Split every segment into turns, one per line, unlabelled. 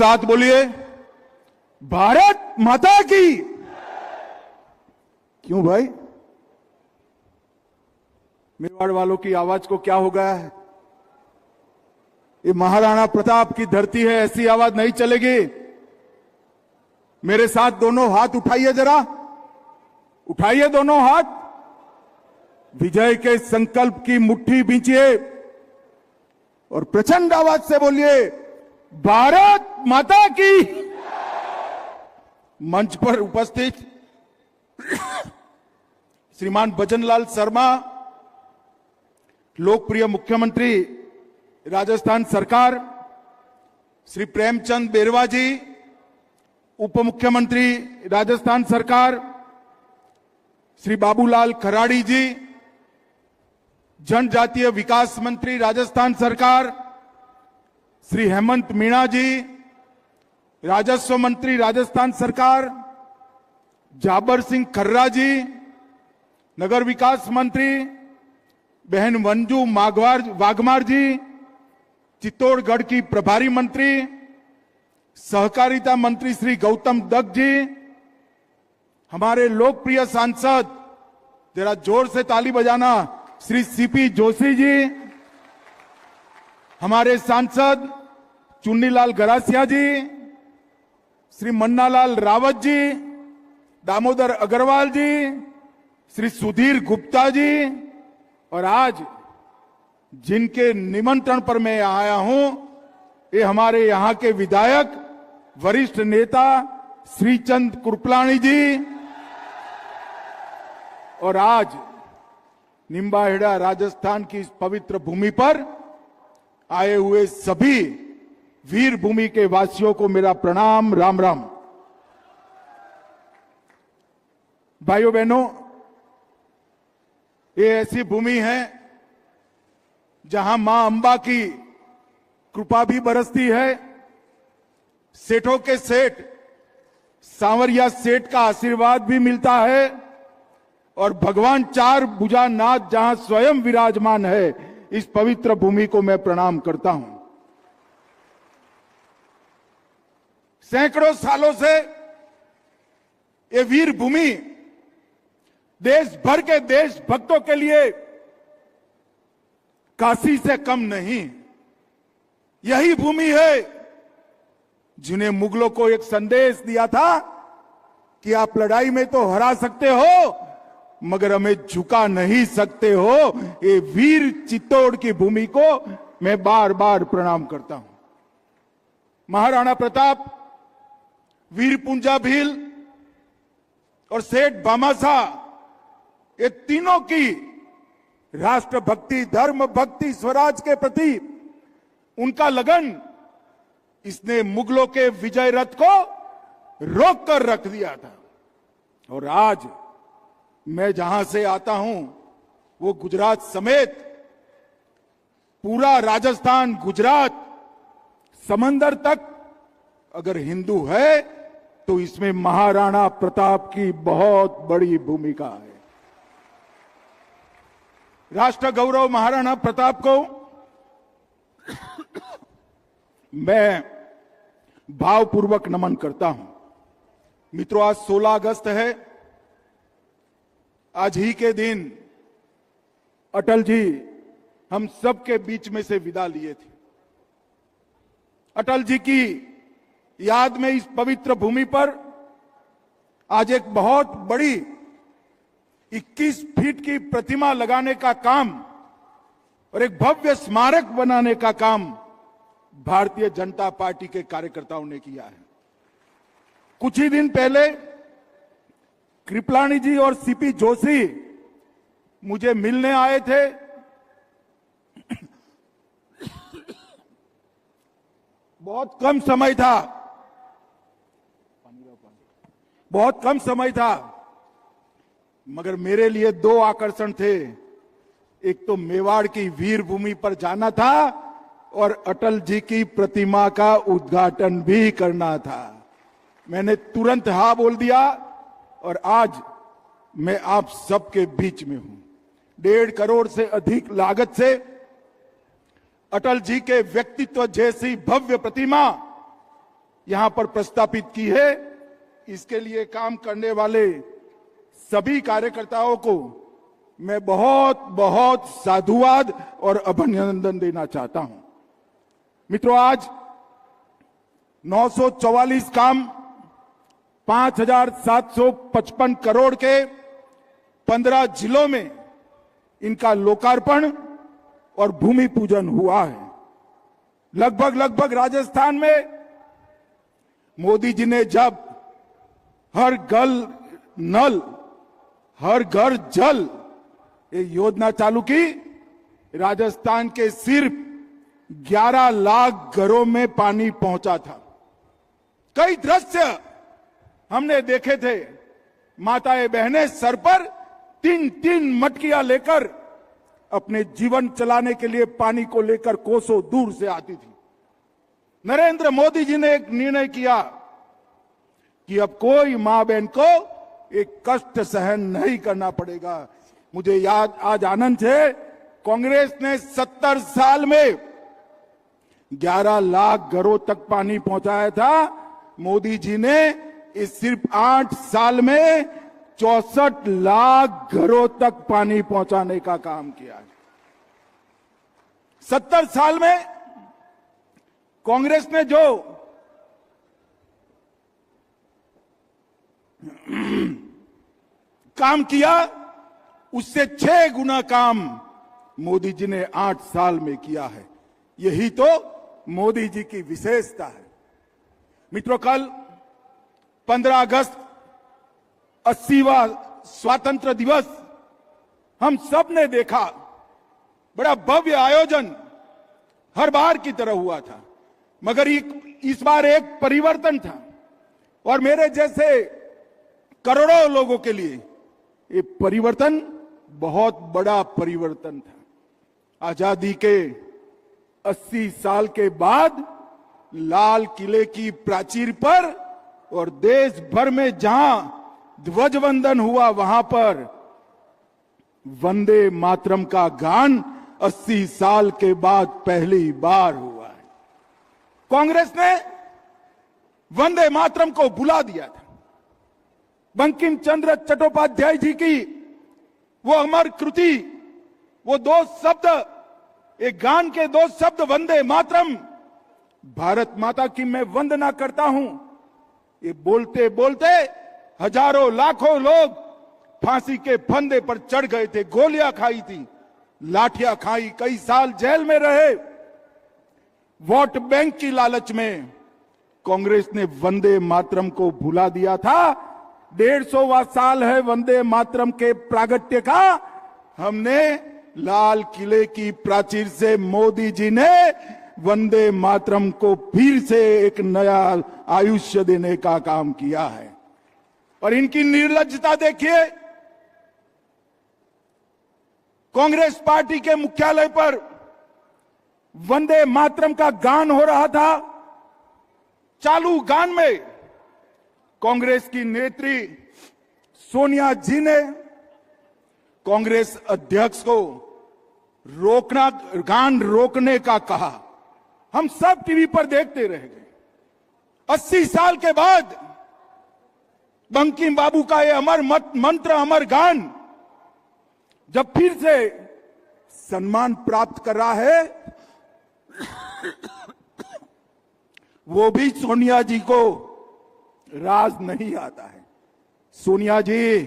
साथ बोलिए, भारत माता की। क्यों भाई, मेवाड़ वालों की आवाज को क्या हो गया है? ये महाराणा प्रताप की धरती है, ऐसी आवाज नहीं चलेगी। मेरे साथ दोनों हाथ उठाइए, जरा उठाइए दोनों हाथ, विजय के संकल्प की मुट्ठी बींचिए और प्रचंड आवाज से बोलिए, भारत माता की। मंच पर उपस्थित श्रीमान भजनलाल शर्मा, लोकप्रिय मुख्यमंत्री राजस्थान सरकार, श्री प्रेमचंद बेरवा जी, उप मुख्यमंत्री राजस्थान सरकार, श्री बाबूलाल खराड़ी जी, जनजातीय विकास मंत्री राजस्थान सरकार, श्री हेमंत मीणा जी, राजस्व मंत्री राजस्थान सरकार, जाबर सिंह खर्रा जी, नगर विकास मंत्री बहन मंजू वाघमार जी, चित्तौड़गढ़ की प्रभारी मंत्री, सहकारिता मंत्री श्री गौतम दत्त जी, हमारे लोकप्रिय सांसद, जरा जोर से ताली बजाना, श्री सीपी जोशी जी, हमारे सांसद चुन्नीलाल गरासिया जी, श्री मन्नालाल रावत जी, दामोदर अग्रवाल जी, श्री सुधीर गुप्ता जी, और आज जिनके निमंत्रण पर मैं आया हूं, ये हमारे यहां के विधायक, वरिष्ठ नेता श्रीचंद कृपलानी जी, और आज निम्बाहेड़ा राजस्थान की इस पवित्र भूमि पर आए हुए सभी वीर भूमि के वासियों को मेरा प्रणाम, राम राम। भाइयों बहनों, ये ऐसी भूमि है जहां मां अंबा की कृपा भी बरसती है, सेठों के सेठ सांवरिया सेठ का आशीर्वाद भी मिलता है, और भगवान चार भुजा नाथ जहां स्वयं विराजमान है, इस पवित्र भूमि को मैं प्रणाम करता हूं। सैकड़ों सालों से ये वीर भूमि देश भर के देशभक्तों के लिए काशी से कम नहीं। यही भूमि है जिन्हें मुगलों को एक संदेश दिया था कि आप लड़ाई में तो हरा सकते हो, मगर हमें झुका नहीं सकते हो। ये वीर चित्तौड़ की भूमि को मैं बार बार प्रणाम करता हूं। महाराणा प्रताप, वीर पुंजा भील और सेठ भामाशाह, ये तीनों की राष्ट्रभक्ति, धर्म भक्ति, स्वराज के प्रति उनका लगन, इसने मुगलों के विजय रथ को रोक कर रख दिया था। और आज मैं जहां से आता हूं, वो गुजरात समेत पूरा राजस्थान, गुजरात, समंदर तक अगर हिंदू है तो इसमें महाराणा प्रताप की बहुत बड़ी भूमिका है। राष्ट्र गौरव महाराणा प्रताप को मैं भावपूर्वक नमन करता हूं। मित्रों, आज 16 अगस्त है। आज ही के दिन अटल जी हम सबके बीच में से विदा लिए थे। अटल जी की याद में इस पवित्र भूमि पर आज एक बहुत बड़ी 21 फीट की प्रतिमा लगाने का काम और एक भव्य स्मारक बनाने का काम भारतीय जनता पार्टी के कार्यकर्ताओं ने किया है। कुछ ही दिन पहले कृपलानी जी और सीपी जोशी मुझे मिलने आए थे। बहुत कम समय था, बहुत कम समय था, मगर मेरे लिए दो आकर्षण थे। एक तो मेवाड़ की वीर भूमि पर जाना था और अटल जी की प्रतिमा का उद्घाटन भी करना था। मैंने तुरंत हाँ बोल दिया और आज मैं आप सबके बीच में हूं। 1.5 करोड़ से अधिक लागत से अटल जी के व्यक्तित्व जैसी भव्य प्रतिमा यहां पर प्रस्तापित की है। इसके लिए काम करने वाले सभी कार्यकर्ताओं को मैं बहुत बहुत साधुवाद और अभिनंदन देना चाहता हूं। मित्रों, आज 944 काम 5,755 करोड़ के 15 जिलों में इनका लोकार्पण और भूमि पूजन हुआ है। लगभग राजस्थान में मोदी जी ने जब हर घर नल हर घर जल ये योजना चालू की, राजस्थान के सिर्फ 11 लाख घरों में पानी पहुंचा था। कई दृश्य हमने देखे थे। माताएं बहनें सर पर 3-3 मटकियां लेकर अपने जीवन चलाने के लिए पानी को लेकर कोसों दूर से आती थी। नरेंद्र मोदी जी ने एक निर्णय किया कि अब कोई मां बहन को एक कष्ट सहन नहीं करना पड़ेगा। मुझे याद आज आनंद है, कांग्रेस ने 70 साल में 11 लाख घरों तक पानी पहुंचाया था। मोदी जी ने इस सिर्फ 8 साल में 64 लाख घरों तक पानी पहुंचाने का काम किया है। 70 साल में कांग्रेस ने जो काम किया, उससे 6 गुना काम मोदी जी ने 8 साल में किया है। यही तो मोदी जी की विशेषता है। मित्रों, कल 15 अगस्त 80वां स्वतंत्र दिवस हम सब ने देखा। बड़ा भव्य आयोजन हर बार की तरह हुआ था, मगर इस बार एक परिवर्तन था और मेरे जैसे करोड़ों लोगों के लिए ये परिवर्तन बहुत बड़ा परिवर्तन था। आजादी के 80 साल के बाद लाल किले की प्राचीर पर और देश भर में जहां ध्वजवंदन हुआ, वहां पर वंदे मातरम का गान 80 साल के बाद पहली बार हुआ है। कांग्रेस ने वंदे मातरम को भुला दिया था। बंकिम चंद्र चट्टोपाध्याय जी की वो अमर कृति, वो 2 शब्द, एक गान के 2 शब्द वंदे मातरम, भारत माता की मैं वंदना करता हूं, ये बोलते बोलते हजारों लाखों लोग फांसी के फंदे पर चढ़ गए थे, गोलियां खाई थी, लाठियां खाई, कई साल जेल में रहे। वोट बैंक की लालच में कांग्रेस ने वंदे मातरम को भुला दिया था। 150वां साल है वंदे मातरम के प्रागट्य का। हमने लाल किले की प्राचीर से मोदी जी ने वंदे मातरम को फिर से एक नया आयुष्य देने का काम किया है। और इनकी निर्लज्जता देखिए, कांग्रेस पार्टी के मुख्यालय पर वंदे मातरम का गान हो रहा था। चालू गान में कांग्रेस की नेत्री सोनिया जी ने कांग्रेस अध्यक्ष को गान रोकने का कहा। हम सब टीवी पर देखते रह गए। 80 साल के बाद बंकिम बाबू का ये अमर मंत्र, अमर गान जब फिर से सम्मान प्राप्त कर रहा है, वो भी सोनिया जी को राज नहीं आता है। सोनिया जी,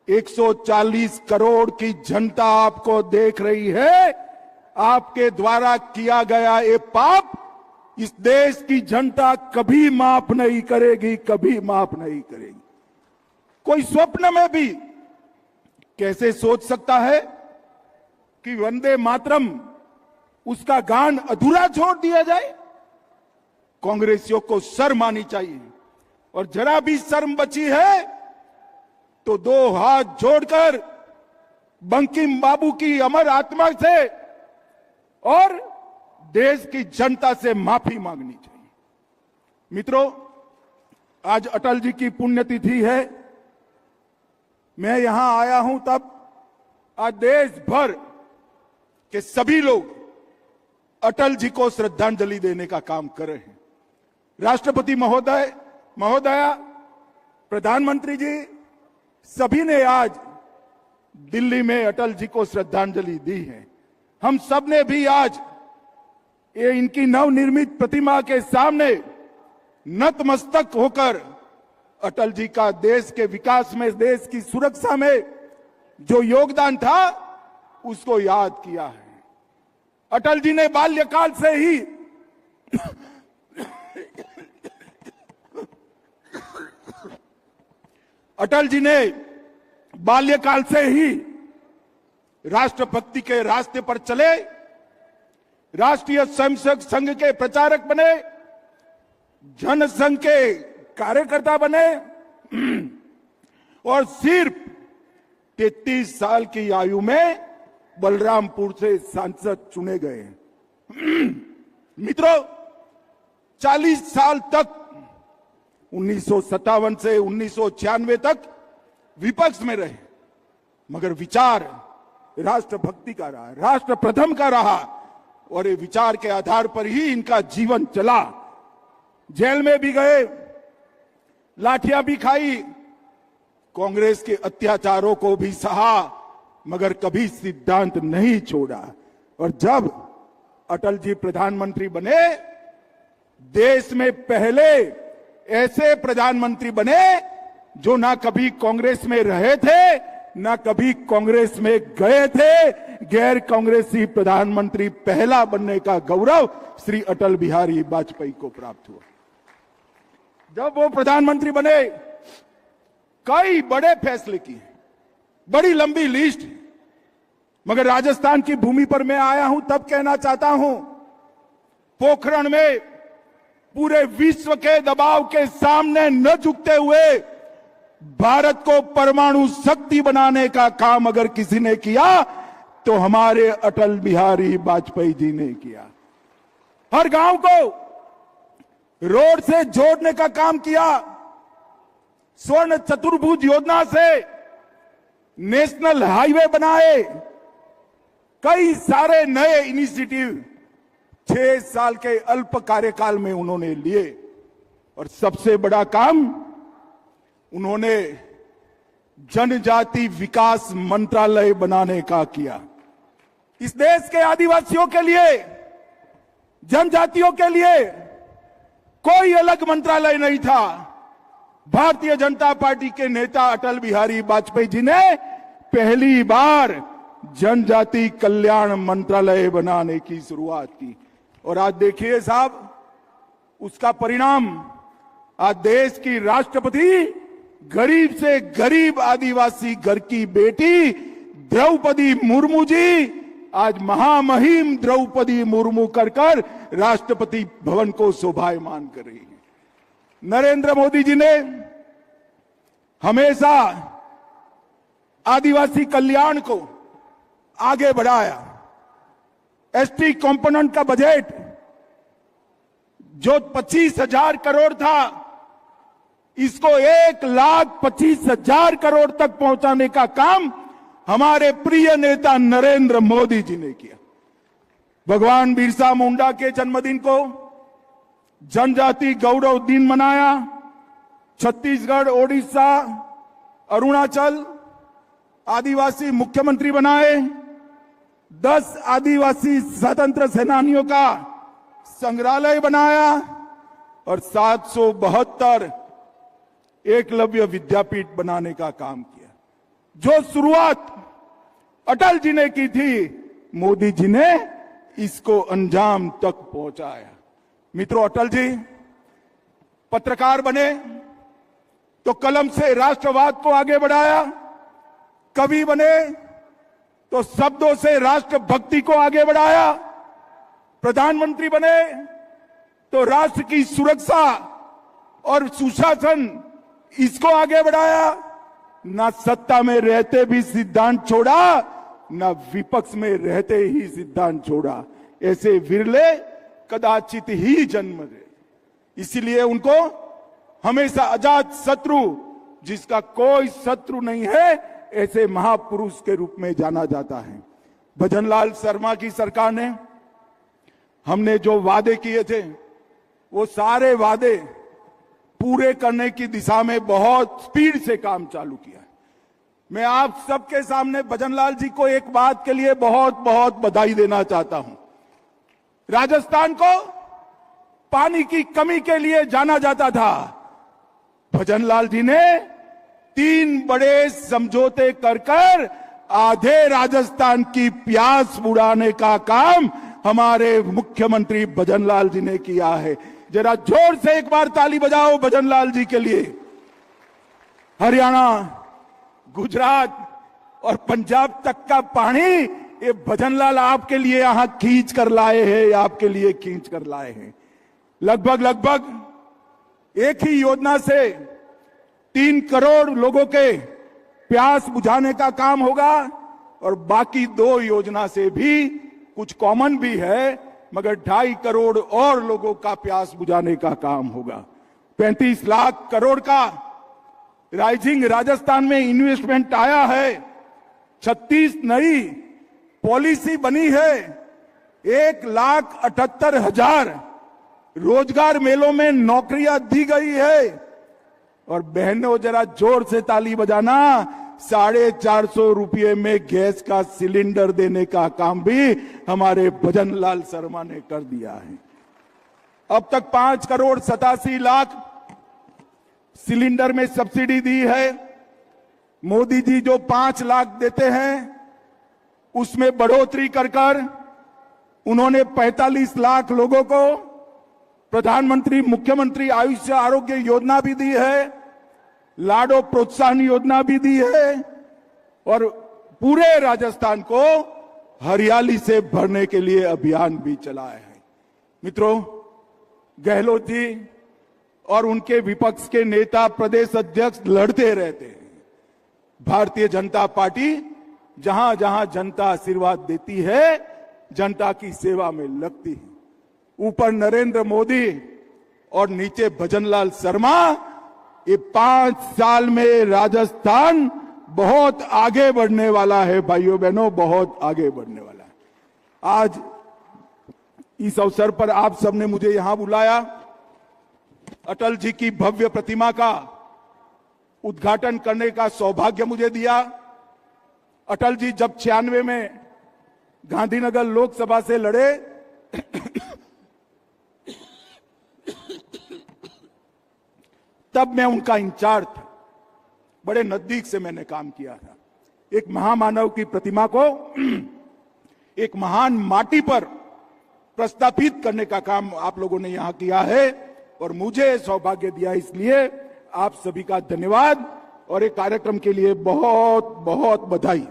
140 करोड़ की जनता आपको देख रही है। आपके द्वारा किया गया ये पाप इस देश की जनता कभी माफ नहीं करेगी, कभी माफ नहीं करेगी। कोई स्वप्न में भी कैसे सोच सकता है कि वंदे मातरम, उसका गान अधूरा छोड़ दिया जाए? कांग्रेसियों को शर्म आनी चाहिए। और जरा भी शर्म बची है तो 2 हाथ जोड़कर बंकिम बाबू की अमर आत्मा से और देश की जनता से माफी मांगनी चाहिए। मित्रों, आज अटल जी की पुण्यतिथि है। मैं यहां आया हूं तब आज देश भर के सभी लोग अटल जी को श्रद्धांजलि देने का काम कर रहे हैं। राष्ट्रपति महोदया, प्रधानमंत्री जी, सभी ने आज दिल्ली में अटल जी को श्रद्धांजलि दी है। हम सब ने भी आज ये इनकी नवनिर्मित प्रतिमा के सामने नतमस्तक होकर अटल जी का देश के विकास में, देश की सुरक्षा में जो योगदान था उसको याद किया है। अटल जी ने बाल्यकाल से ही अटल जी ने बाल्यकाल से ही राष्ट्रभक्ति के रास्ते पर चले, राष्ट्रीय स्वयंसेवक संघ के प्रचारक बने, जनसंघ के कार्यकर्ता बने और सिर्फ 33 साल की आयु में बलरामपुर से सांसद चुने गए। मित्रों, 40 साल तक 1957 से 1996 तक विपक्ष में रहे, मगर विचार राष्ट्रभक्ति का रहा, राष्ट्र प्रथम का रहा और ये विचार के आधार पर ही इनका जीवन चला। जेल में भी गए, लाठियां भी खाई, कांग्रेस के अत्याचारों को भी सहा, मगर कभी सिद्धांत नहीं छोड़ा। और जब अटल जी प्रधानमंत्री बने, देश में पहले ऐसे प्रधानमंत्री बने जो ना कभी कांग्रेस में रहे थे, ना कभी कांग्रेस में गए थे। गैर कांग्रेसी प्रधानमंत्री पहला बनने का गौरव श्री अटल बिहारी वाजपेयी को प्राप्त हुआ। जब वो प्रधानमंत्री बने, कई बड़े फैसले किए, बड़ी लंबी लिस्ट, मगर राजस्थान की भूमि पर मैं आया हूं तब कहना चाहता हूं, पोखरण में पूरे विश्व के दबाव के सामने न झुकते हुए भारत को परमाणु शक्ति बनाने का काम अगर किसी ने किया तो हमारे अटल बिहारी वाजपेयी जी ने किया। हर गांव को रोड से जोड़ने का काम किया। स्वर्ण चतुर्भुज योजना से नेशनल हाईवे बनाए, कई सारे नए इनिशिएटिव 6 साल के अल्प कार्यकाल में उन्होंने लिए। और सबसे बड़ा काम उन्होंने जनजाति विकास मंत्रालय बनाने का किया। इस देश के आदिवासियों के लिए, जनजातियों के लिए कोई अलग मंत्रालय नहीं था। भारतीय जनता पार्टी के नेता अटल बिहारी वाजपेयी जी ने पहली बार जनजाति कल्याण मंत्रालय बनाने की शुरुआत की। और आज देखिए साहब, उसका परिणाम, आज देश की राष्ट्रपति गरीब से गरीब आदिवासी घर की बेटी द्रौपदी मुर्मू जी आज महामहिम द्रौपदी मुर्मू कर राष्ट्रपति भवन को शोभायमान कर रही है। नरेंद्र मोदी जी ने हमेशा आदिवासी कल्याण को आगे बढ़ाया। एसटी कंपोनेंट का बजट जो 25,000 करोड़ था, इसको 1,25,000 करोड़ तक पहुंचाने का काम हमारे प्रिय नेता नरेंद्र मोदी जी ने किया। भगवान बिरसा मुंडा के जन्मदिन को जनजाति गौरव दिन मनाया। छत्तीसगढ़, ओडिशा, अरुणाचल आदिवासी मुख्यमंत्री बनाए। 10 आदिवासी स्वतंत्र सेनानियों का संग्रहालय बनाया और 772 एकलव्य विद्यापीठ बनाने का काम किया। जो शुरुआत अटल जी ने की थी, मोदी जी ने इसको अंजाम तक पहुंचाया। मित्रों, अटल जी पत्रकार बने तो कलम से राष्ट्रवाद को आगे बढ़ाया, कवि बने तो शब्दों से राष्ट्रभक्ति को आगे बढ़ाया, प्रधानमंत्री बने तो राष्ट्र की सुरक्षा और सुशासन इसको आगे बढ़ाया। ना सत्ता में रहते भी सिद्धांत छोड़ा, ना विपक्ष में रहते ही सिद्धांत छोड़ा। ऐसे विरले कदाचित ही जन्म ले। इसीलिए उनको हमेशा अजात शत्रु, जिसका कोई शत्रु नहीं है, ऐसे महापुरुष के रूप में जाना जाता है। भजनलाल शर्मा की सरकार ने हमने जो वादे किए थे, वो सारे वादे पूरे करने की दिशा में बहुत स्पीड से काम चालू किया है। मैं आप सबके सामने भजनलाल जी को एक बात के लिए बहुत बहुत बधाई देना चाहता हूं। राजस्थान को पानी की कमी के लिए जाना जाता था। भजनलाल जी ने 3 बड़े समझौते कर आधे राजस्थान की प्यास बुझाने का काम हमारे मुख्यमंत्री भजनलाल जी ने किया है। जरा जोर से एक बार ताली बजाओ भजनलाल जी के लिए। हरियाणा, गुजरात और पंजाब तक का पानी ये भजनलाल आपके लिए यहां खींच कर लाए हैं, आपके लिए खींच कर लाए हैं। लगभग एक ही योजना से 3 करोड़ लोगों के प्यास बुझाने का काम होगा और बाकी 2 योजना से भी कुछ कॉमन भी है, मगर 2.5 करोड़ और लोगों का प्यास बुझाने का काम होगा। 35 लाख करोड़ का राइजिंग राजस्थान में इन्वेस्टमेंट आया है। 36 नई पॉलिसी बनी है। 1,78,000 रोजगार मेलों में नौकरियां दी गई है। और बहनों जरा जोर से ताली बजाना, 450 रुपये में गैस का सिलेंडर देने का काम भी हमारे भजनलाल शर्मा ने कर दिया है। अब तक 5,87,00,000 सिलेंडर में सब्सिडी दी है। मोदी जी जो 5 लाख देते हैं उसमें बढ़ोतरी कर उन्होंने 45 लाख लोगों को प्रधानमंत्री मुख्यमंत्री आयुष्य आरोग्य योजना भी दी है, लाडो प्रोत्साहन योजना भी दी है और पूरे राजस्थान को हरियाली से भरने के लिए अभियान भी चलाया है। मित्रों, गहलोत जी और उनके विपक्ष के नेता प्रदेश अध्यक्ष लड़ते रहते हैं। भारतीय जनता पार्टी जहां जहां जनता आशीर्वाद देती है, जनता की सेवा में लगती है। ऊपर नरेंद्र मोदी और नीचे भजनलाल शर्मा, ये 5 साल में राजस्थान बहुत आगे बढ़ने वाला है। भाइयों बहनों, बहुत आगे बढ़ने वाला है। आज इस अवसर पर आप सबने मुझे यहां बुलाया। अटल जी की भव्य प्रतिमा का उद्घाटन करने का सौभाग्य मुझे दिया। अटल जी जब 96 में गांधीनगर लोकसभा से लड़े तब मैं उनका इंचार्ज था। बड़े नजदीक से मैंने काम किया था। एक महामानव की प्रतिमा को एक महान माटी पर प्रस्थापित करने का काम आप लोगों ने यहां किया है और मुझे सौभाग्य दिया, इसलिए आप सभी का धन्यवाद और एक कार्यक्रम के लिए बहुत बहुत बधाई।